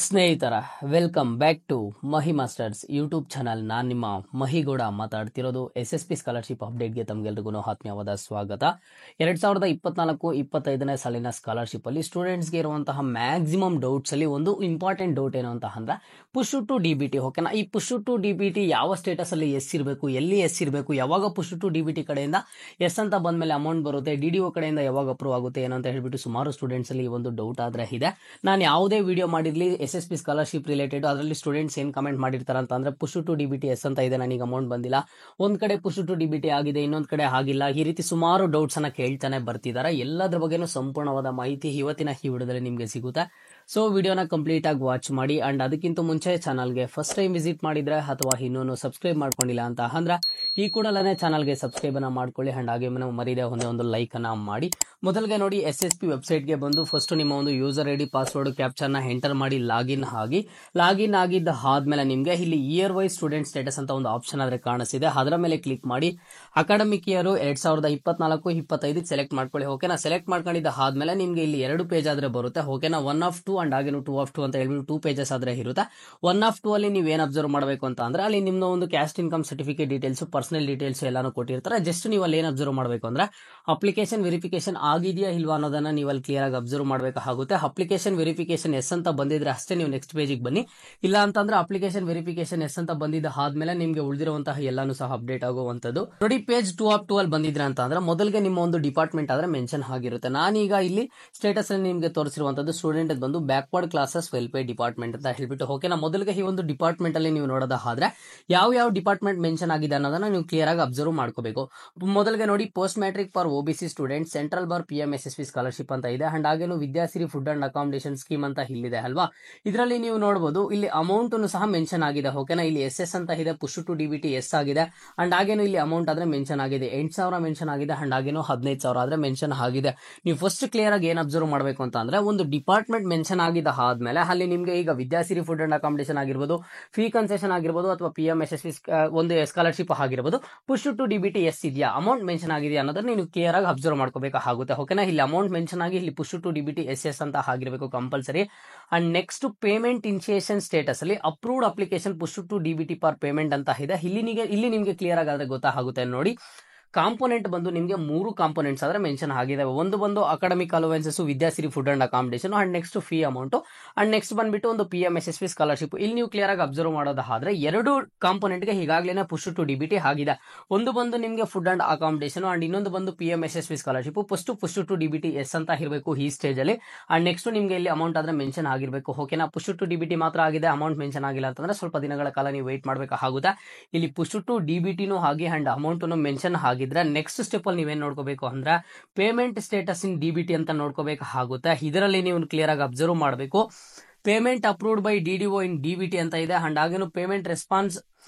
ಸ್ನೇಹಿತರ welcome back to Mahi Masters YouTube channel. ನಾನು ನಿಮ್ಮ ಮಹಿಗೌಡ ಮಾತಾಡ್ತಿರೋದು. SSP ಸ್ಕಾಲರ್ಶಿಪ್ ಅಪ್ಡೇಟ್ಗೆ ತಮಗೆಲ್ರಿಗೂ ಆತ್ಮೀಯವಾದ ಸ್ವಾಗತ. 2024-25ನೇ ಸಾಲಿನ ಸ್ಕಾಲರ್ಶಿಪ್ ಅಲ್ಲಿ ಸ್ಟೂಡೆಂಟ್ಸ್ಗೆ ಇರುವಂತಹ ಮ್ಯಾಕ್ಸಿಮಮ್ ಡೌಟ್ಸ್ ಅಲ್ಲಿ ಒಂದು ಇಂಪಾರ್ಟೆಂಟ್ ಡೌಟ್ ಏನು ಅಂತ ಅಂದ್ರೆ ಪುಷ್ ಟು DBT. ಓಕೆನಾ, ಈ ಪುಷ್ ಟು DBT ಯಾವ ಸ್ಟೇಟಸ್ ಅಲ್ಲಿ ಎಸ್ ಇರಬೇಕು, ಎಲ್ಲಿ ಎಸ್ ಇರಬೇಕು, ಯಾವಾಗ ಪುಷ್ ಟು DBT ಕಡೆಯಿಂದ ಎಸ್ ಅಂತ ಬಂದ್ಮೇಲೆ ಅಮೌಂಟ್ ಬರುತ್ತೆ, DDO ಕಡೆಯಿಂದ ಯಾವಾಗ ಅಪ್ರೂವ್ ಆಗುತ್ತೆ ಏನಂತ ಹೇಳ್ಬಿಟ್ಟು ಸುಮಾರು ಸ್ಟೂಡೆಂಟ್ಸ್ ಅಲ್ಲಿ ಈ ಒಂದು ಡೌಟ್ ಆದ್ರೆ ಇದೆ. ನಾನು ಯಾವುದೇ ವಿಡಿಯೋ ಮಾಡಿರ್ಲಿ SSP ಸ್ಕಾಲರ್ಶಿಪ್ ರಿಲೇಟೆಡ್ ಅದರಲ್ಲಿ ಸ್ಟೂಡೆಂಟ್ಸ್ ಏನ್ ಕಮೆಂಟ್ ಮಾಡಿರ್ತಾರೆ ಅಂತ ಅಂದ್ರೆ ಪುಷ್ ಟು DBT ಎಸ್ ಅಂತ ಇದೆ, ನನಗೆ ಅಮೌಂಟ್ ಬಂದಿಲ್ಲ, ಒಂದ್ ಕಡೆ ಪುಷ್ ಟು DBT ಆಗಿದೆ, ಇನ್ನೊಂದ್ ಕಡೆ ಆಗಿಲ್ಲ, ಈ ರೀತಿ ಸುಮಾರು ಡೌಟ್ಸ್ ಅನ್ನ ಕೇಳ್ತಾನೆ ಬರ್ತಿದ್ದಾರೆ. ಎಲ್ಲದ್ರ ಬಗ್ಗೆನೂ ಸಂಪೂರ್ಣವಾದ ಮಾಹಿತಿ ಇವತ್ತಿನ ಈ ವಿಡಿಯೋದಲ್ಲಿ ನಿಮಗೆ ಸಿಗುತ್ತೆ. ಸೊ ವಿಡಿಯೋನ ಕಂಪ್ಲೀಟ್ ಆಗಿ ವಾಚ್ ಮಾಡಿ. ಅಂಡ್ ಅದಕ್ಕಿಂತ ಮುಂಚೆ ಚಾನಲ್ಗೆ ಫಸ್ಟ್ ಟೈಮ್ ವಿಸಿಟ್ ಮಾಡಿದ್ರೆ ಅಥವಾ ಇನ್ನೂ ಸಬ್ಸ್ಕ್ರೈಬ್ ಮಾಡ್ಕೊಂಡಿಲ್ಲ ಅಂತ ಅಂದ್ರೆ ಈ ಕೂಡಲೇ ಚಾನಲ್ಗೆ ಸಬ್ಸ್ಕ್ರೈಬ್ ಅನ್ನ ಮಾಡ್ಕೊಳ್ಳಿ. ಅಂಡ್ ಹಾಗೆ ಮರಿದೆ ಒಂದು ಲೈಕ್ ಅನ್ನ ಮಾಡಿ. ಮೊದಲಿಗೆ ನೋಡಿ, SSP ವೆಬ್ಸೈಟ್ಗೆ ಬಂದು ಫಸ್ಟ್ ನಿಮ್ಮ ಒಂದು ಯೂಸರ್ ID ಪಾಸ್ವರ್ಡ್ ಕ್ಯಾಪ್ಚರ್ನ ಎಂಟರ್ ಮಾಡಿ ಲಾಗಿನ್ ಆಗಿದ್ದ ಆದ್ಮೇಲೆ ನಿಮಗೆ ಇಲ್ಲಿ ಇಯರ್ ವೈಸ್ ಸ್ಟೂಡೆಂಟ್ ಸ್ಟೇಟಸ್ ಅಂತ ಒಂದು ಆಪ್ಷನ್ ಆದ್ರೆ ಕಾಣಿಸಿದೆ, ಅದರ ಮೇಲೆ ಕ್ಲಿಕ್ ಮಾಡಿ ಅಕಾಡೆಮಿಕ್ ಇಯರ್ 2024-25 ಸೆಲೆಕ್ಟ್ ಮಾಡ್ಕೊಳ್ಳಿ. ಓಕೆನಾ, ಸೆಲೆಕ್ಟ್ ಮಾಡ್ಕೊಂಡಿದ್ದ ಆದ್ಮೇಲೆ ನಿಮ್ಗೆ ಇಲ್ಲಿ 2 ಪೇಜ್ ಆದ್ರೆ ಬರುತ್ತೆ. ಓಕೆನಾ, 1 of 2 ಅಂಡ್ ಹಾಗೆ 2 of 2 ಅಂತ ಹೇಳ್ಬಿಟ್ಟು 2 ಪೇಜಸ್ ಆದ್ರೆ ಇರುತ್ತೆ. 1 of 2 ಅಲ್ಲಿ ನೀವು ಏನ್ ಅಬ್ಸರ್ವ್ ಮಾಡಬೇಕು ಅಂತ ಅಂದ್ರೆ ಅಲ್ಲಿ ನಿಮ್ಮ ಒಂದು caste income certificate details, personal details ಎಲ್ಲಾನು ಕೊಟ್ಟಿರ್ತಾರೆ. ಜಸ್ಟ್ ನೀವು ಅಲ್ಲಿ ಏನ್ ಅಬ್ಸರ್ವ್ ಮಾಡಬೇಕು ಅಂದ್ರೆ ಅಪ್ಲಿಕೇಶನ್ ವೆರಿಫಿಕೇಶನ್ ಆಗಿದೆಯಾ ಇಲ್ವಾ ಅನ್ನೋದನ್ನ ನೀವು ಅಲ್ಲಿ ಕ್ಲಿಯರ್ ಆಗಿ ಅಬ್ಸರ್ವ್ ಮಾಡಬೇಕಾಗುತ್ತೆ. ಅಪ್ಲಿಕೇಶನ್ ವೆರಿಫಿಕೇಶನ್ ಎಸ್ ಅಂತ ಬಂದಿದ್ರೆ ಅಷ್ಟೇ ನೀವು ನೆಕ್ಸ್ಟ್ ಪೇಜಿಗೆ ಬನ್ನಿ. ಇಲ್ಲ ಅಂತಂದ್ರೆ ಅಪ್ಲಿಕೇಶನ್ ವೆರಿಫಿಕೇಶನ್ ಎಸ್ ಅಂತ ಬಂದಿದ್ದ ಆದ್ಮೇಲೆ ನಿಮ್ಗೆ ಉಳಿದಿರುವಂತಹ ಎಲ್ಲಾನು ಸಹ ಅಪ್ಡೇಟ್ ಆಗುವಂತದ್ದು. ನೋಡಿ, ಪೇಜ್ 2 of 2 ಅಲ್ಲಿ ಬಂದಿದ್ರೆ ಅಂತ ಅಂದ್ರೆ ಮೊದಲಿಗೆ ನಿಮ್ಮ ಒಂದು ಡಿಪಾರ್ಟ್ಮೆಂಟ್ ಆದ್ರೆ ಮೆನ್ಷನ್ ಆಗಿರುತ್ತೆ. ನಾನೀಗ ಇಲ್ಲಿ ಸ್ಟೇಟಸ್ ಅಲ್ಲಿ ನಿಮ್ಗೆ ತೋರಿಸಿರುವಂತದ್ದು ಸ್ಟೂಡೆಂಟ್ ಬಂದು ಬ್ಯಾಕ್ವರ್ಡ್ ಕ್ಲಾಸಸ್ ವೆಲ್ಫೇರ್ ಡಿಪಾರ್ಟ್ಮೆಂಟ್ ಅಂತ ಹೇಳ್ಬಿಟ್ಟು. ಓಕೆನಾ, ಮೊದಲಿಗೆ ಈ ಒಂದು ಡಿಪಾರ್ಟ್ಮೆಂಟ್ ಅಲ್ಲಿ ನೀವು ನೋಡೋದಾದ್ರೆ ಯಾವ ಡಿಪಾರ್ಟ್ಮೆಂಟ್ ಮೆನ್ಷನ್ ಆಗಿದೆ ಅನ್ನೋದನ್ನ ನೀವು ಕ್ಲಿಯರ್ ಆಗಿ ಅಬ್ಸರ್ವ್ ಮಾಡ್ಕೋಬೇಕು. ಮೊದಲಿಗೆ ನೋಡಿ, post matrix for OBC student central bar PM SSP scholarship ಅಂತ ಇದೆ. ಅಂಡ್ ಹಾಗೇನು Vidyasiri food and accommodation scheme ಅಂತ ಇಲ್ಲಿದೆ ಅಲ್ವಾ. ಇದರಲ್ಲಿ ನೀವು ನೋಡಬಹುದು ಇಲ್ಲಿ ಅಮೌಂಟ್ ಸಹ ಮೆನ್ಷನ್ ಆಗಿದೆ. ಓಕೆನಾ, ಇಲ್ಲಿ SS ಅಂತ ಇದೆ, ಪುಷ್ ಟು DBT ಎಸ್ ಆಗಿದೆ. ಅಂಡ್ ಹಾಗೇನು ಇಲ್ಲಿ ಅಮೌಂಟ್ ಆದ್ರೆ ಮೆನ್ಷನ್ ಆಗಿದೆ, 8,000 ಮೆನ್ಷನ್ ಆಗಿದೆ. ಅಂಡ್ ಹಾಗೇನು 15,000 ಆದ್ರೆ ಮೆನ್ಷನ್ ಆಗಿದೆ. ನೀವು ಫಸ್ಟ್ ಕ್ಲಿಯರ್ ಆಗಿ ಏನ್ ಅಬ್ಸರ್ವ್ ಮಾಡಬೇಕು ಅಂತ ಅಂದ್ರೆ ಒಂದು ಡಿಪಾರ್ಟ್ಮೆಂಟ್ ಮೆನ್ಷನ್ ಆಗಿದ್ದ ಆದ್ಮೇಲೆ ಅಲ್ಲಿ ನಿಮ್ಗೆ ಈಗ ವಿದ್ಯಾಸಿರಿ ಫುಡ್ ಅಂಡ್ ಅಕಾಮಿಡೇಷನ್ ಆಗಿರ್ಬೋದು, ಫೀ ಕನ್ಸೆಷನ್ ಆಗಿರ್ಬೋದು, ಅಥವಾ PM SSP ಒಂದು ಸ್ಕಾಲರ್ಶಿಪ್ ಆಗಿರ್ಬೋದು, ಪುಷ್ ಟು DBT ಎಸ್ ಇದೆಯಾ, ಅಮೌಂಟ್ ಮೆನ್ಷನ್ ಆಗಿದೆಯಾ ಅನ್ನೋದನ್ನ ನೀವು ಕ್ಲಿಯರ್ ಆಗಿ ಅಬ್ಸರ್ವ್ ಮಾಡ್ಕೋಬೇಕಾಗುತ್ತೆ. ಓಕೆನಾ, ಇಲ್ಲಿ ಅಮೌಂಟ್ ಮೆನ್ಷನ್ ಆಗಿ ಇಲ್ಲಿ ಪುಷ್ ಟು DBT SS ಅಂತ ಆಗಿರಬೇಕು compulsory. And next payment initiation status ಅಲ್ಲಿ approved application push to DBT for payment ಅಂತ ಇದೆ. ಇಲ್ಲಿ ನಿಮಗೆ ಕ್ಲಿಯರ್ ಆಗಾದ್ರೆ ಗೊತ್ತಾಗುತ್ತೆ. ನೋಡಿ, ಕಾಂಪೋನೆಂಟ್ ಬಂದು ನಿಮಗೆ 3 ಕಾಂಪೋನೆಂಟ್ಸ್ ಆದ್ರೆ ಮೆನ್ಷನ್ ಆಗಿದೆ. ಒಂದು ಬಂದು academic allowances, Vidyasiri food and accommodation, and next fee amount, and next ಬಂದ್ಬಿಟ್ಟು ಒಂದು PM SSP ಸ್ಕಾಲರ್ಶಿಪ್. ಇಲ್ಲಿ ನೀವು ಕ್ಲಿಯರ್ ಆಗಿ ಅಬ್ಸರ್ವ್ ಮಾಡೋದಾದ್ರೆ 2 ಕಾಂಪೋನೆಂಟ್ ಗೆ ಈಗಾಗಲೇ ಪುಷ್ ಟು DBT ಆಗಿದೆ. ಒಂದು ಬಂದು ನಿಮಗೆ ಫುಡ್ ಅಂಡ್ ಅಕಾಮಿಡೇಷನ್ ಅಂಡ್ ಇನ್ನೊಂದು ಬಂದು PM SSP scholarship. First push to DBT yes ಅಂತ ಇರಬೇಕು ಈ ಸ್ಟೇಜ್ ಅಲ್ಲಿ. ಅಂಡ್ ನೆಕ್ಸ್ಟ್ ನಿಮ್ಗೆ ಇಲ್ಲಿ ಅಮೌಂಟ್ ಆದ್ರೆ ಮೆನ್ಷನ್ ಆಗಿರಬೇಕು. ಓಕೆನಾ, ಪುಷ್ ಟು DBT ಮಾತ್ರ ಆಗಿದೆ, ಅಮೌಂಟ್ ಮೆನ್ಷನ್ ಆಗಿಲ್ಲ ಅಂತಂದ್ರೆ ಸ್ವಲ್ಪ ದಿನಗಳ ಕಾಲ ನೀವು ವೇಟ್ ಮಾಡಬೇಕಾಗುತ್ತೆ. ಇಲ್ಲಿ ಪುಷ್ ಟು DBT ಹಾಗೆ ಅಂಡ್ ಅಮೌಂಟ್ ಮೆನ್ಷನ್ ಆಗಿದ್ರೆ ನೆಕ್ಸ್ಟ್ ಸ್ಟೆಪ್ ಅಲ್ಲಿ ನೀವೇನ್ ನೋಡ್ಕೋಬೇಕು ಅಂದ್ರೆ ಪೇಮೆಂಟ್ ಸ್ಟೇಟಸ್ ಇನ್ DBT ಅಂತ ನೋಡ್ಕೋಬೇಕಾಗುತ್ತೆ. ಇದರಲ್ಲಿ ನೀವು ಕ್ಲಿಯರ್ ಆಗಿ ಅಬ್ಸರ್ವ್ ಮಾಡಬೇಕು. Payment approved by DDO in DBT ಅಂತ ಇದೆ. ಅಂಡ್ ಹಾಗೇನು payment response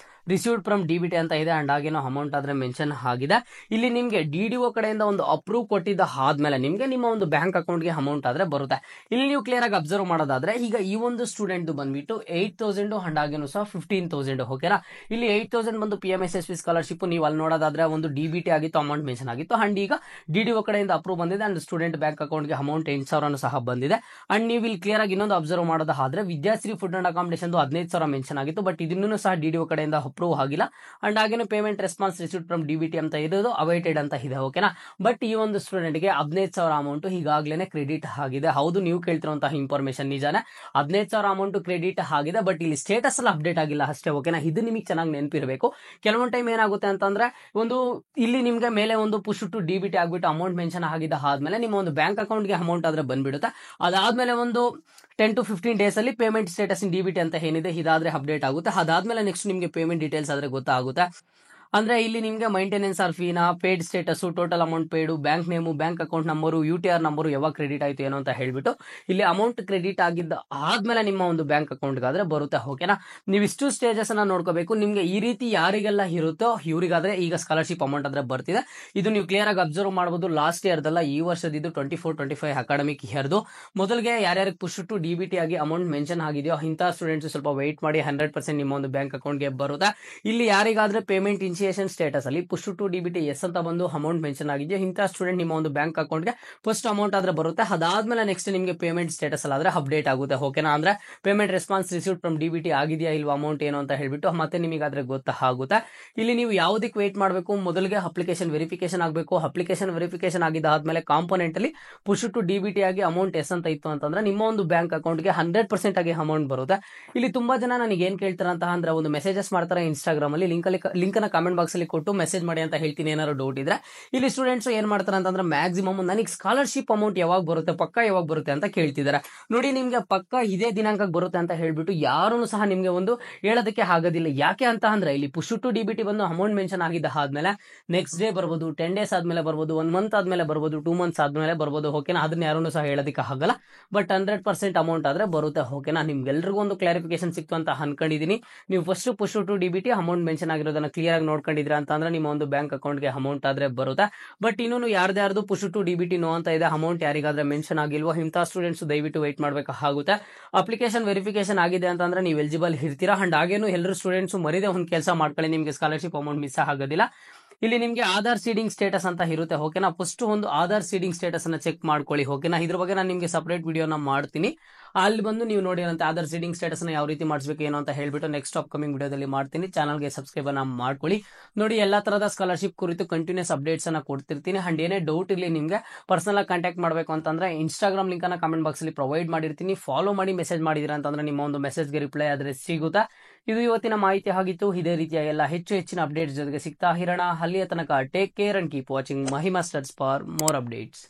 received from DBT ಅಂತ ಇದೆ. ಅಂಡ್ ಹಾಗೇನು ಅಮೌಂಟ್ ಆದ್ರೆ ಮೆನ್ಷನ್ ಆಗಿದೆ. ಇಲ್ಲಿ ನಿಮ್ಗೆ DDO ಕಡೆಯಿಂದ ಒಂದು ಅಪ್ರೂವ್ ಕೊಟ್ಟಿದ್ದ ಆದ್ಮೇಲೆ ನಿಮ್ಗೆ ನಿಮ್ಮ ಒಂದು ಬ್ಯಾಂಕ್ ಅಕೌಂಟ್ಗೆ ಅಮೌಂಟ್ ಆದ್ರೆ ಬರುತ್ತೆ. ಇಲ್ಲಿ ನೀವು ಕ್ಲಿಯರ್ ಆಗಿ ಅಬ್ಸರ್ವ್ ಮಾಡೋದಾದ್ರೆ ಈಗ ಈ ಒಂದು ಸ್ಟೂಡೆಂಟ್ ಬಂದ್ಬಿಟ್ಟು 8,000 ಅಂಡ್ ಹಾಗೇನು ಸಹ 15,000. ಓಕೆನಾ, ಇಲ್ಲಿ 8,000 ಬಂದು PM SSP ಸ್ಕಾಲರ್ಶಿಪ್ ನೀವು ಅಲ್ಲಿ ನೋಡೋದಾದ್ರೆ ಒಂದು DBT ಆಗಿತ್ತು, ಅಮೌಂಟ್ ಮೆನ್ಷನ್ ಆಗಿತ್ತು. ಅಂಡ್ ಈಗ DDO ಕಡೆಯಿಂದ ಅಪ್ರೂವ್ ಬಂದಿದೆ ಅಂಡ್ ಸ್ಟೂಡೆಂಟ್ ಬ್ಯಾಂಕ್ ಅಕೌಂಟ್ಗೆ ಅಮೌಂಟ್ 8,000 ಸಹ ಬಂದಿದೆ. ಅಂಡ್ ನೀವು ಇಲ್ಲಿ ಕ್ಲಿಯರ್ ಆಗಿ ಇನ್ನೊಂದು ಅಬ್ಸರ್ವ್ ಮಾಡೋದಾದ್ರೆ Vidyasiri food and accommodation 15,000 mention ಆಗಿತ್ತು, ಬಟ್ ಇದನ್ನು ಸಹ DDO ಕಡೆಯಿಂದ ಅಪ್ರೂವ್ ಆಗಿಲ್ಲ. ಅಂಡ್ ಹಾಗೇನು payment response received from DBT ಅಂತ ಇರೋದು ಅವೈಟೆಡ್ ಅಂತ ಇದೆ. ಓಕೆನಾ, ಬಟ್ ಈ ಒಂದು ಸ್ಟೂಡೆಂಟ್ ಗೆ 15,000 ಅಮೌಂಟ್ ಈಗಾಗಲೇ ಕ್ರೆಡಿಟ್ ಆಗಿದೆ. ಹೌದು, ನೀವು ಕೇಳ್ತಿರುವಂತಹ ಇನ್ಫಾರ್ಮೇಶನ್ ನಿಜಾನೇ, 15,000 ಅಮೌಂಟ್ ಕ್ರೆಡಿಟ್ ಆಗಿದೆ, ಬಟ್ ಇಲ್ಲಿ ಸ್ಟೇಟಸ್ ಅಲ್ಲಿ ಅಪ್ಡೇಟ್ ಆಗಿಲ್ಲ ಅಷ್ಟೇ. ಓಕೆನಾ, ಇದು ನಿಮಗೆ ಚೆನ್ನಾಗಿ ನೆನಪಿರಬೇಕು. ಕೆಲವೊಂದು ಟೈಮ್ ಏನಾಗುತ್ತೆ ಅಂತಂದ್ರೆ ಒಂದು ಇಲ್ಲಿ ನಿಮ್ಗೆ ಮೇಲೆ ಒಂದು ಪುಷ್ ಟು DBT ಆಗ್ಬಿಟ್ಟು ಅಮೌಂಟ್ ಮೆನ್ಷನ್ ಆಗಿದ್ದ ಆದ್ಮೇಲೆ ನಿಮ್ಮ ಒಂದು ಬ್ಯಾಂಕ್ ಅಕೌಂಟ್ಗೆ ಅಮೌಂಟ್ ಆದ್ರೆ ಬಂದ್ಬಿಡುತ್ತೆ. ಅದಾದ್ಮೇಲೆ ಒಂದು 10 to 15 ಡೇಸ್ ಅಲ್ಲಿ ಪೇಮೆಂಟ್ ಸ್ಟೇಟಸ್ ಇನ್ DBT ಅಂತ ಏನಿದೆ ಇದಾದ್ರೆ ಅಪ್ಡೇಟ್ ಆಗುತ್ತೆ. ಅದಾದ್ಮೇಲೆ ನೆಕ್ಸ್ಟ್ ನಿಮಗೆ ಪೇಮೆಂಟ್ ಡೀಟೇಲ್ಸ್ ಆದ್ರೆ ಗೊತ್ತಾಗುತ್ತೆ. ಅಂದ್ರೆ ಇಲ್ಲಿ ನಿಮಗೆ ಮೈಂಟೆನೆನ್ಸ್ ಆರ್ ಫೀನಾ, paid status, total amount paid, bank name, bank account number, UTR number ಯಾವಾಗ ಕ್ರೆಡಿಟ್ ಆಯ್ತು ಏನೋ ಅಂತ ಹೇಳ್ಬಿಟ್ಟು ಇಲ್ಲಿ ಅಮೌಂಟ್ ಕ್ರೆಡಿಟ್ ಆಗಿದ್ದ ಆದ್ಮೇಲೆ ನಿಮ್ಮ ಒಂದು ಬ್ಯಾಂಕ್ ಅಕೌಂಟ್ಗೆ ಆದ್ರೆ ಬರುತ್ತೆ. ಓಕೆನಾ, ನೀವು ಇಷ್ಟು ಸ್ಟೇಜಸ್ ಅನ್ನ ನೋಡ್ಕೋಬೇಕು. ನಿಮ್ಗೆ ಈ ರೀತಿ ಯಾರಿಗೆಲ್ಲ ಇರುತ್ತೋ ಇವರಿಗಾದ್ರೆ ಈಗ ಸ್ಕಾಲರ್ಶಿಪ್ ಅಮೌಂಟ್ ಆದ್ರೆ ಬರ್ತಿದೆ. ಇದು ನೀವು ಕ್ಲಿಯರ್ ಆಗಿ ಅಬ್ಸರ್ವ್ ಮಾಡಬಹುದು. ಲಾಸ್ಟ್ ಇಯರ್ದಲ್ಲ, ಈ ವರ್ಷದ 24-25 ಅಕಾಡೆಮಿಕ್ ಇಯರ್ದು ಮೊದಲಿಗೆ ಯಾರ್ಯಾರಿಗೆ ಪುಷ್ ಟು DBT ಆಗಿ ಅಮೌಂಟ್ ಮೆನ್ಷನ್ ಆಗಿದೆಯೋ ಇಂತಹ ಸ್ಟೂಡೆಂಟ್ಸ್ ಸ್ವಲ್ಪ ವೆಯ್ಟ್ ಮಾಡಿ, 100% ನಿಮ್ಮ ಒಂದು ಬ್ಯಾಂಕ್ ಅಕೌಂಟ್ಗೆ ಬರುತ್ತೆ. ಇಲ್ಲಿ ಯಾರಿಗಾದ್ರೆ ಪೇಮೆಂಟ್ ಇನಿಷಿಯೇಷನ್ ಸ್ಟೇಟಸ್ ಅಲ್ಲಿ ಪುಷ್ ಟು ಡಿಬಿಟಿ ಎಸ್ ಅಂತ ಬಂದು ಅಮೌಂಟ್ ಮೆನ್ಷನ್ ಆಗಿದೆಯೋ ಇಂಥ ಸ್ಟೂಡೆಂಟ್ ನಿಮ್ಮ ಒಂದು ಬ್ಯಾಂಕ್ ಅಕೌಂಟ್ಗೆ ಫಸ್ಟ್ ಅಮೌಂಟ್ ಆದ್ರೆ ಬರುತ್ತೆ. ಅದಾದ್ಮೇಲೆ ನೆಕ್ಸ್ಟ್ ನಿಮಗೆ ಪೇಮೆಂಟ್ ಸ್ಟೇಟಸ್ ಅಲ್ಲಾದ್ರೆ ಅಪ್ಡೇಟ್ ಆಗುತ್ತೆ. ಓಕೆನಾ, ಅಂದ್ರೆ payment response received from DBT ಆಗಿದೆಯಾ ಇಲ್ವಾ ಅಮೌಂಟ್ ಏನು ಅಂತ ಹೇಳ್ಬಿಟ್ಟು ಮತ್ತೆ ನಿಮಗೆ ಆದ್ರೆ ಗೊತ್ತಾಗುತ್ತೆ. ಇಲ್ಲಿ ನೀವು ಯಾವುದಕ್ಕೆ ವೇಟ್ ಮಾಡಬೇಕು, ಮೊದಲಿಗೆ ಅಪ್ಲಿಕೇಶನ್ ವೆರಿಫಿಕೇಶನ್ ಆಗಬೇಕು. ಅಪ್ಲಿಕೇಶನ್ ವೆರಿಫಿಕೇಶನ್ ಆಗಿದ್ದಾದ್ಮೇಲೆ ಕಾಂಪೋನೆಂಟ್ ಅಲ್ಲಿ ಪುಷ್ ಟು ಡಿಬಿಟಿ ಆಗಿ ಅಮೌಂಟ್ ಎಸ್ ಅಂತ ಇತ್ತು ಅಂತಂದ್ರೆ ನಿಮ್ಮ ಒಂದು ಬ್ಯಾಂಕ್ ಅಕೌಂಟ್ಗೆ 100% ಆಗಿ ಅಮೌಂಟ್ ಬರುತ್ತೆ. ಇಲ್ಲಿ ತುಂಬಾ ಜನ ನನಗೆ ಏನ್ ಕೇಳ್ತಾರ ಅಂತ ಅಂದ್ರೆ ಒಂದು ಮೆಸೇಜಸ್ ಮಾಡ್ತಾರೆ ಇನ್ಸ್ಟಾಗ್ರಾಮ್ ಅಲ್ಲಿ, ಲಿಂಕ್ ಅನ್ನ ಕಾಮೆಂಟ್ ಬಾಕ್ಸ್ ಅಲ್ಲಿ ಕೊಟ್ಟು ಮೆಸೇಜ್ ಮಾಡಿ ಅಂತ ಹೇಳ್ತೀನಿ ಏನಾದ್ರು ಡೌಟ್ ಇದ್ರೆ. ಇಲ್ಲಿ ಸ್ಟೂಡೆಂಟ್ಸ್ ಏನ್ ಮಾಡ್ತಾರೆ ಅಂತಂದ್ರೆ ಮ್ಯಾಕ್ಸಿಮಮ್ ನನಗೆ ಸ್ಕಾಲರ್ಶಿಪ್ ಅಮೌಂಟ್ ಯಾವಾಗ ಬರುತ್ತೆ, ಪಕ್ಕ ಯಾವಾಗ ಬರುತ್ತೆ ಅಂತ ಕೇಳ್ತಿದ್ದಾರೆ. ನೋಡಿ, ನಿಮ್ಗೆ ಪಕ್ಕ ಇದೇ ದಿನಾಂಕಕ್ಕೆ ಬರುತ್ತೆ ಅಂತ ಹೇಳ್ಬಿಟ್ಟು ಯಾರೂ ಸಹ ನಿಮ್ಗೆ ಒಂದು ಹೇಳೋದಕ್ಕೆ ಆಗೋದಿಲ್ಲ. ಯಾಕೆ ಅಂತ ಅಂದ್ರೆ ಇಲ್ಲಿ ಪುಷ್ ಟು ಡಿಬಿಟಿ ಬಂದು ಅಮೌಂಟ್ ಮೆನ್ಷನ್ ಆಗಿದ್ದ ಆದ್ಮೇಲೆ ನೆಕ್ಸ್ಟ್ ಡೇ ಬರ್ಬೋದು, 10 days ಆದ್ಮೇಲೆ ಬರ್ಬೋದು, 1 month ಆದ್ಮೇಲೆ ಬರ್ಬೋದು, 2 months ಆದ್ಮೇಲೆ ಬರ್ಬೋದು. ಓಕೆನಾ, ಅದನ್ನ ಯಾರೂ ಸಹ ಹೇಳೋದಕ್ಕೆ ಆಗಲ್ಲ. ಬಟ್ 100% ಅಮೌಂಟ್ ಆದ್ರೆ ಬರುತ್ತೆ. ಓಕೆನಾ, ನಿಮ್ಗೆಲ್ರಿಗೂ ಒಂದು ಕ್ಲಾರಿಫಿಕೇಶನ್ ಸಿಕ್ತು ಅಂತ ಅನ್ಕೊಂಡಿದೀನಿ. ನೀವು first push to DBT amount mention ಆಗಿರೋದನ್ನ ಕ್ಲಿಯರ್ ಆಗಿ ನೋಡ್ಕೊಂಡಿದ್ರ ಅಂತ ಅಂದ್ರೆ ನಿಮ್ಮ ಒಂದು ಬ್ಯಾಂಕ್ ಅಕೌಂಟ್ಗೆ ಅಮೌಂಟ್ ಆದ್ರೆ ಬರುತ್ತೆ. ಬಟ್ ಇನ್ನೂ ಯಾರ್ದು ಪುಷ್ ಟು ಡಿಬಿಟಿ ನೋ ಅಂತ ಇದೆ, ಅಮೌಂಟ್ ಯಾರಿಗಾದ್ರೆ ಮೆನ್ಷನ್ ಆಗಿಲ್ವೋ ಇಂಥ ಸ್ಟೂಡೆಂಟ್ಸ್ ದಯವಿಟ್ಟು ವೇಟ್ ಮಾಡ್ಬೇಕಾಗುತ್ತೆ. ಅಪ್ಲಿಕೇಶನ್ ವೆರಿಫಿಕೇಶನ್ ಆಗಿದೆ ಅಂತಂದ್ರೆ ನೀವು ಎಲಿಜಿಬಲ್ ಇರ್ತೀರಾ. ಅಂಡ್ ಹಾಗೇನು ಎಲ್ಲರೂ ಸ್ಟೂಡೆಂಟ್ಸ್ ಮರಿದೆ ಒಂದು ಕೆಲಸ ಮಾಡ್ಕೊಳ್ಳಿ, ನಿಮಗೆ ಸ್ಕಾಲರ್ಶಿಪ್ ಅಮೌಂಟ್ ಮಿಸ್ ಆಗೋದಿಲ್ಲ. ಇಲ್ಲಿ ನಿಮಗೆ ಆಧಾರ್ ಸೀಡಿಂಗ್ ಸ್ಟೇಟಸ್ ಅಂತ ಇರುತ್ತೆ. ಓಕೆನಾ, ಫಸ್ಟ್ ಒಂದು ಆಧಾರ್ ಸೀಡಿಂಗ್ ಸ್ಟೇಟಸ್ ಅನ್ನ ಚೆಕ್ ಮಾಡ್ಕೊಳ್ಳಿ. ಓಕೆನಾ, ಇದ್ರ ಬಗ್ಗೆ ನಾನು ನಿಮಗೆ ಸಪರೇಟ್ ವಿಡಿಯೋನ ಮಾಡ್ತೀನಿ, ಅಲ್ಲಿ ಬಂದು ನೀವು ನೋಡಿ ಅಂತ ಆಧಾರ್ ಸೀಡಿಂಗ್ ಸ್ಟೇಟಸ್ ನ ಯಾವ ರೀತಿ ಮಾಡಿಸ್ಬೇಕು ಏನು ಅಂತ ಹೇಳ್ಬಿಟ್ಟು ನೆಕ್ಸ್ಟ್ ಅಪ್ಕಮಿಂಗ್ ವಿಡಿಯೋದಲ್ಲಿ ಮಾಡ್ತೀನಿ. ಚಾನಲ್ಗೆ ಸಬ್ಸ್ಕ್ರೈಬ್ ಅನ್ನ ಮಾಡ್ಕೊಳ್ಳಿ. ನೋಡಿ, ಎಲ್ಲಾ ತರದ ಸ್ಕಾಲರ್ಶಿಪ್ ಕುರಿತು ಕಂಟಿನ್ಯೂಸ್ ಅಪ್ಡೇಟ್ಸ್ ಅನ್ನ ಕೊಡ್ತಿರ್ತೀನಿ. ಅಂಡ್ ಏನೇ ಡೌಟ್ ಇರಲಿ ನಿಮ್ಗೆ ಪರ್ಸನಲ್ ಆಗಿ ಕಾಂಟ್ಯಾಕ್ಟ್ ಮಾಡಬೇಕು ಅಂತಂದ್ರೆ ಇನ್ಸ್ಟಾಗ್ರಾಮ್ ಲಿಂಕ್ ಅನ್ನ ಕಾಮೆಂಟ್ ಬಾಕ್ಸ್ ಅಲ್ಲಿ ಪ್ರೊವೈಡ್ ಮಾಡಿರ್ತೀನಿ. ಫಾಲೋ ಮಾಡಿ ಮೆಸೇಜ್ ಮಾಡಿದಿರಾ ಅಂತಂದ್ರೆ ನಿಮ್ಮ ಒಂದು ಮೆಸೇಜ್ಗೆ ರಿಪ್ಲೈ ಆದ್ರೆ ಸಿಗುತ್ತಾ. ಇದು ಇವತ್ತಿನ ಮಾಹಿತಿ ಆಗಿತ್ತು. ಇದೇ ರೀತಿಯ ಎಲ್ಲ ಹೆಚ್ಚಿನ ಅಪ್ಡೇಟ್ಸ್ ಜೊತೆಗೆ ಸಿಗ್ತಾ ಇರೋಣ. ಅಲ್ಲಿಯ ತನಕ take care and keep watching Mahima studs for more updates.